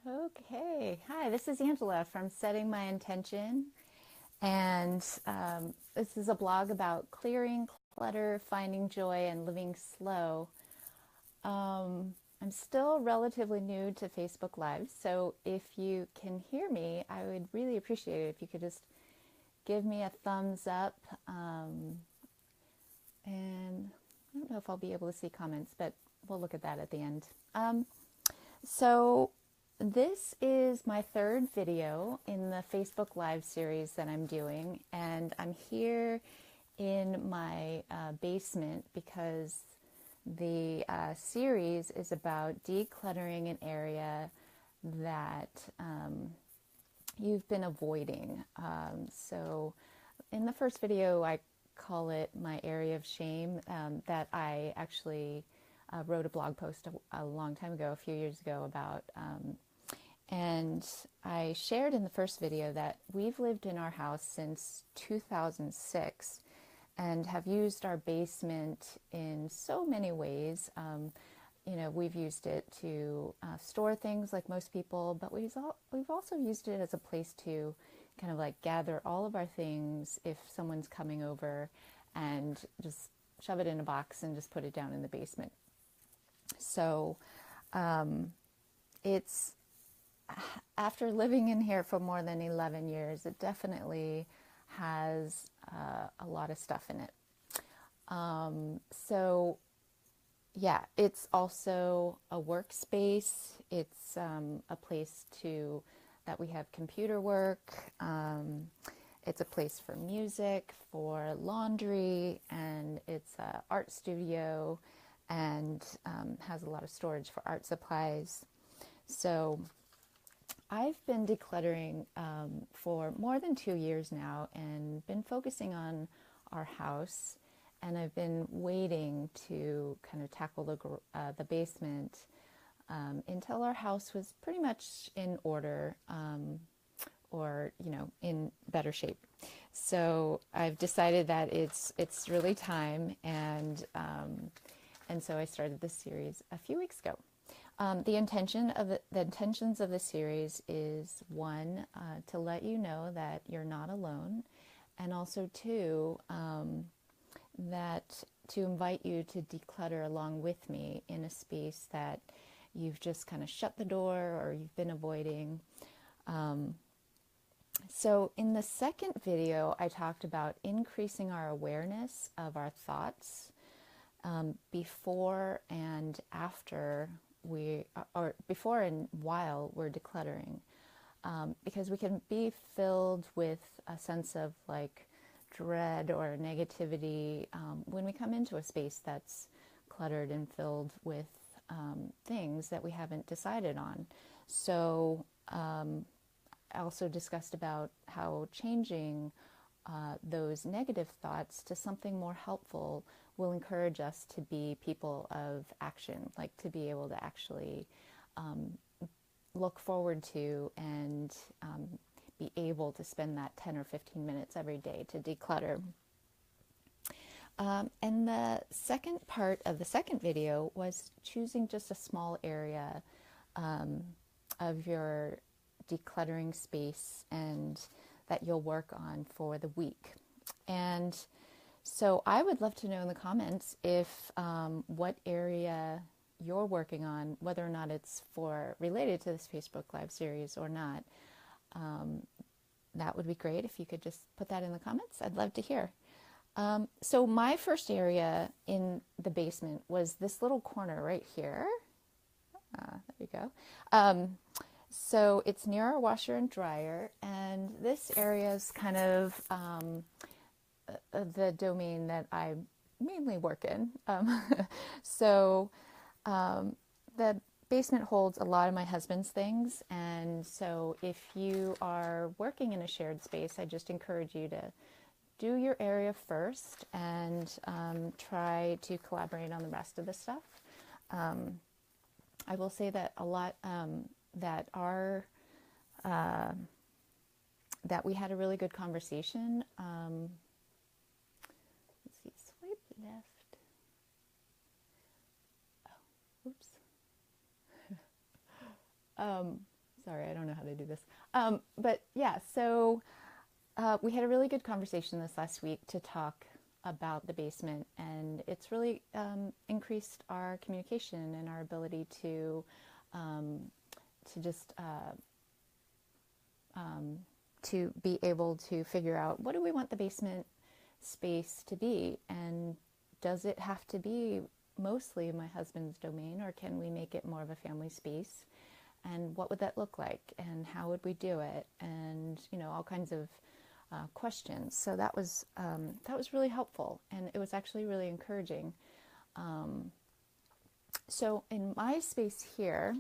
Okay, hi, this is Angela from Setting My Intention, and this is a blog about clearing clutter, finding joy, and living slow. I'm still relatively new to Facebook Live, so if you can hear me, I would really appreciate it if you could just give me a thumbs up. And I don't know if I'll be able to see comments, but we'll look at that at the end. So this is my third video in the Facebook Live series that I'm doing, and I'm here in my basement because the series is about decluttering an area that you've been avoiding. So in the first video, I call it my area of shame, that I actually wrote a blog post a long time ago, a few years ago, about. And I shared in the first video that we've lived in our house since 2006 and have used our basement in so many ways. We've used it to store things like most people, but we've also used it as a place to kind of like gather all of our things if someone's coming over, and just shove it in a box and just put it down in the basement. So it's after living in here for more than 11 years, it definitely has a lot of stuff in it. So yeah, it's also a workspace. It's a place that we have computer work. It's a place for music, for laundry, and it's an art studio, and has a lot of storage for art supplies. So I've been decluttering for more than 2 years now, and been focusing on our house, and I've been waiting to kind of tackle the basement until our house was pretty much in order, or in better shape. So I've decided that it's really time, and so I started this series a few weeks ago. The intentions of the series is, one, to let you know that you're not alone, and also two, that to invite you to declutter along with me in a space that you've just kind of shut the door or you've been avoiding. So in the second video, I talked about increasing our awareness of our thoughts before and after or before and while we're decluttering, because we can be filled with a sense of like dread or negativity when we come into a space that's cluttered and filled with things that we haven't decided on. So I also discussed about how changing those negative thoughts to something more helpful will encourage us to be people of action, like to be able to actually look forward to and be able to spend that 10 or 15 minutes every day to declutter. And the second part of the second video was choosing just a small area of your decluttering space and that you'll work on for the week. And so I would love to know in the comments if what area you're working on, whether or not it's related to this Facebook Live series or not. That would be great if you could just put that in the comments. I'd love to hear. So my first area in the basement was this little corner right here. There we go. So it's near our washer and dryer, and this area is kind of the domain that I mainly work in. So the basement holds a lot of my husband's things, and so if you are working in a shared space, I just encourage you to do your area first and try to collaborate on the rest of the stuff. I will say that a lot that we had a really good conversation. Let's see, swipe left. Oh, oops. Sorry, I don't know how to do this. But yeah, so we had a really good conversation this last week to talk about the basement, and it's really increased our communication and our ability just to be able to figure out, what do we want the basement space to be, and does it have to be mostly my husband's domain, or can we make it more of a family space, and what would that look like, and how would we do it, and all kinds of questions. So that was really helpful, and it was actually really encouraging. So in my space here,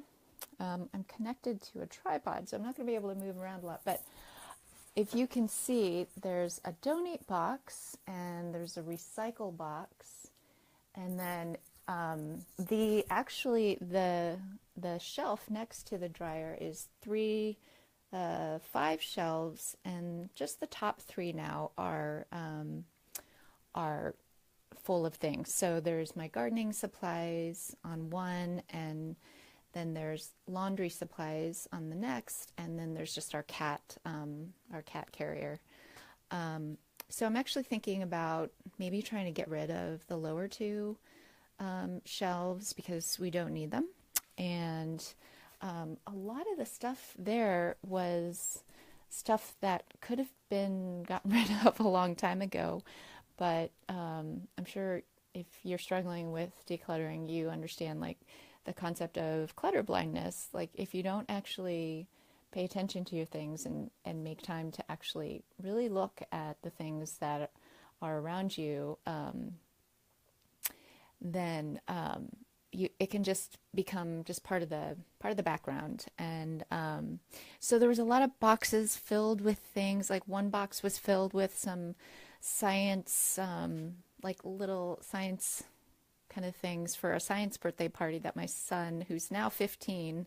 I'm connected to a tripod, so I'm not going to be able to move around a lot, but if you can see, there's a donate box and there's a recycle box, and then the shelf next to the dryer is 5 shelves, and just the top 3 now are full of things. So there's my gardening supplies on one, and then there's laundry supplies on the next, and then there's just our cat carrier. So I'm actually thinking about maybe trying to get rid of the lower 2 shelves because we don't need them. And a lot of the stuff there was stuff that could have been gotten rid of a long time ago. But I'm sure if you're struggling with decluttering, you understand like the concept of clutter blindness. Like if you don't actually pay attention to your things and make time to actually really look at the things that are around you, then it can just become just part of the background. And so there was a lot of boxes filled with things. Like one box was filled with some science, like little science kind of things for a science birthday party that my son, who's now 15,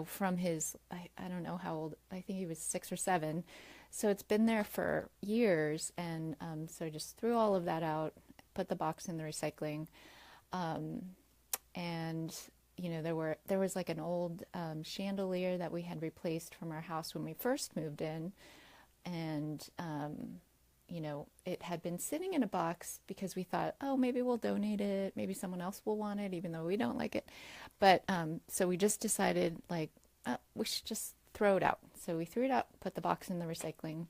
from his, I don't know how old, I think he was 6 or 7. So it's been there for years. And so I just threw all of that out, put the box in the recycling. And there was like an old chandelier that we had replaced from our house when we first moved in, and it had been sitting in a box because we thought, oh, maybe we'll donate it, maybe someone else will want it, even though we don't like it. But so we just decided, like, we should just throw it out. So we threw it out, put the box in the recycling,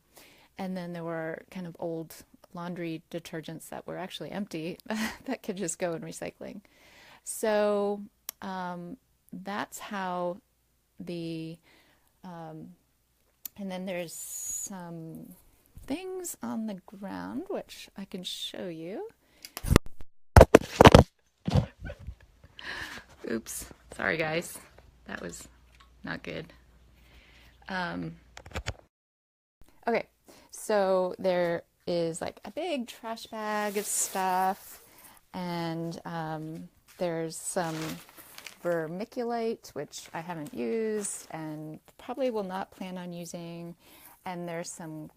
and then there were kind of old laundry detergents that were actually empty that could just go in recycling. So that's how and then there's some things on the ground, which I can show you. Oops, sorry guys, that was not good. Okay, so there is like a big trash bag of stuff, and there's some vermiculite, which I haven't used and probably will not plan on using, and there's some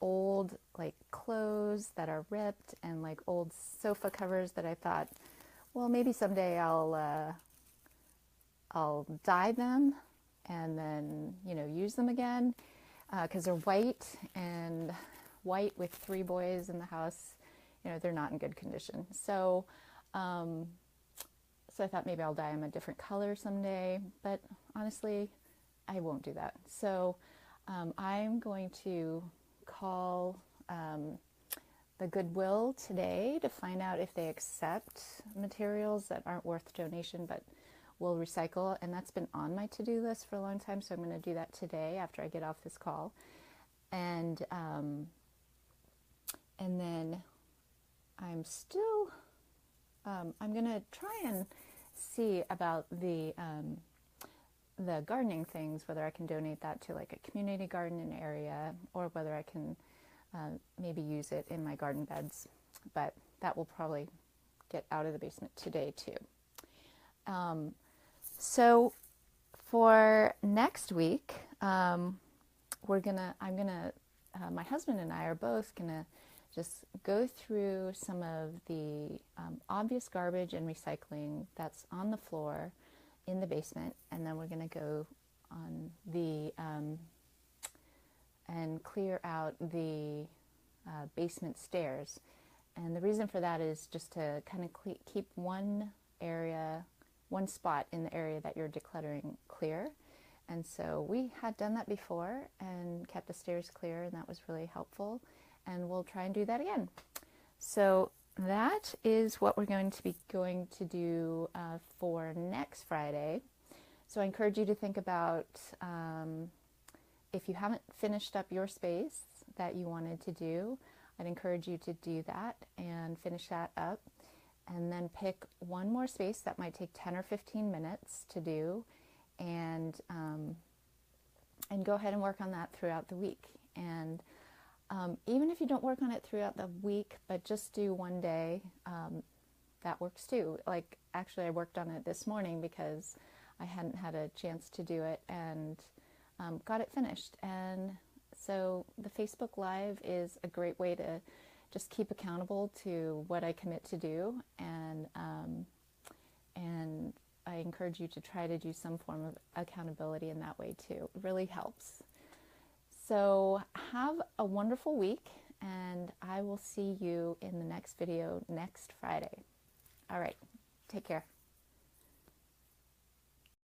old like clothes that are ripped, and like old sofa covers that I thought, well, maybe someday I'll dye them and then use them again, because they're white, and white with 3 boys in the house, they're not in good condition. So so I thought maybe I'll dye them a different color someday, but honestly, I won't do that. So I'm going to call the Goodwill today to find out if they accept materials that aren't worth donation but will recycle, and that's been on my to-do list for a long time, so I'm going to do that today after I get off this call. And then I'm still I'm going to try and see about the gardening things, whether I can donate that to like a community garden in an area, or whether I can maybe use it in my garden beds. But that will probably get out of the basement today too. So for next week, my husband and I are both gonna just go through some of the obvious garbage and recycling that's on the floor in the basement, and then we're going to go on the and clear out the basement stairs. And the reason for that is just to kind of keep one spot in the area that you're decluttering clear. And so we had done that before and kept the stairs clear, and that was really helpful. And we'll try and do that again. So that is what we're going to do for next Friday. So I encourage you to think about if you haven't finished up your space that you wanted to do, I'd encourage you to do that and finish that up. And then pick one more space that might take 10 or 15 minutes to do, and go ahead and work on that throughout the week. And even if you don't work on it throughout the week, but just do one day, that works too. Like, actually, I worked on it this morning because I hadn't had a chance to do it, and got it finished. And so the Facebook Live is a great way to just keep accountable to what I commit to do, and I encourage you to try to do some form of accountability in that way too. It really helps. So have a wonderful week, and I will see you in the next video next Friday. All right, take care.